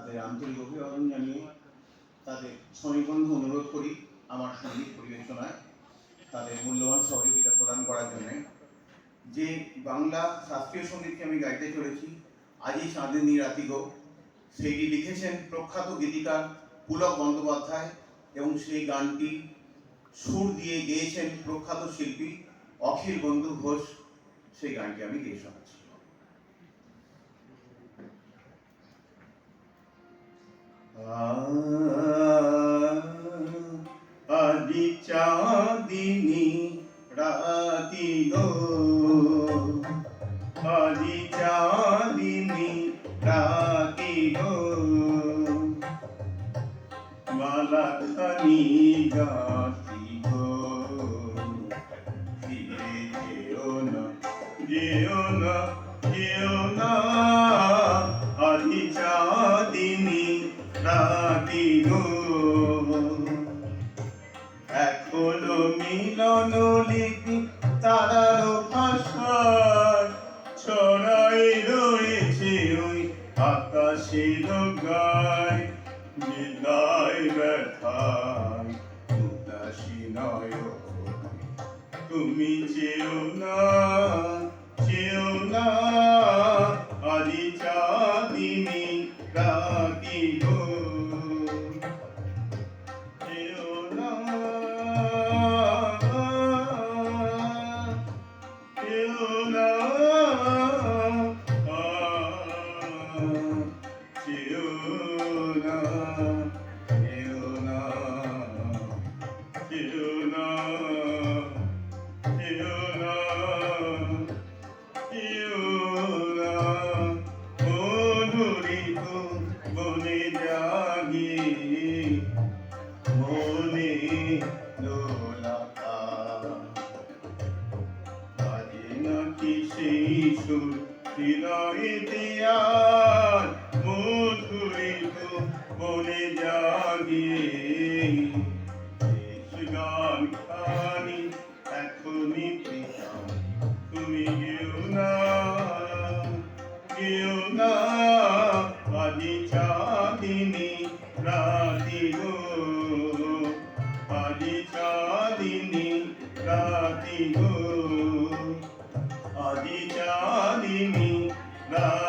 তাদের আন্তরিক অভিবাদন জানিয়ে তাদের সনিবন্ধ অনুরোধ করি আমার সঙ্গীত পরিবেশনায় তাদের মূল্যবান সহযোগিতা প্রদান করার জন্য। যে বাংলা শাস্ত্রীয় সঙ্গীতকে আমি গাইতে চলেছি, আজই চাঁদিনী রাতি গো, সেইটি লিখেছেন প্রখ্যাত গীতিকার পুলক বন্দ্যোপাধ্যায় এবং সেই গানটি সুর দিয়ে গেয়েছেন প্রখ্যাত শিল্পী অখিল বন্ধু ঘোষ। সেই গানটি আমি গেয়ে শোনাচ্ছি। আজি চাঁদিনী রাতি গো, আজি চাঁদিনী রাতি গো, মালাখানি গাছি গো, ফিরে যেও না, যেও না, যেও না, আজি চাঁদিনী রাতি গো। এখনো মিলন লিপি তারার ভাষায় ছড়াই রয়েছে ওই আকাশের গায়, বিদায় ব্যথায় উদাসী নয়ন, তুমি চেও না, চেও না, আজি চাঁদিনী রাতি গো, চেও না, চেও না, চেও না, চেও না, চেও না, চেও না, চেও না, মধুরিত বনে জাগি মনে দোলাতা, বাজে নাকি সেই সুর হৃদয়েতে আর, মধুরিত বনে জাগি শেষ গান খানি এখনই প্রীতম, তুমি গেও না, গেও না, আজি চাঁদিনী রাতি গো, আজি চাঁদিনী রাতি গো, আজি চাঁদিনী রাতি।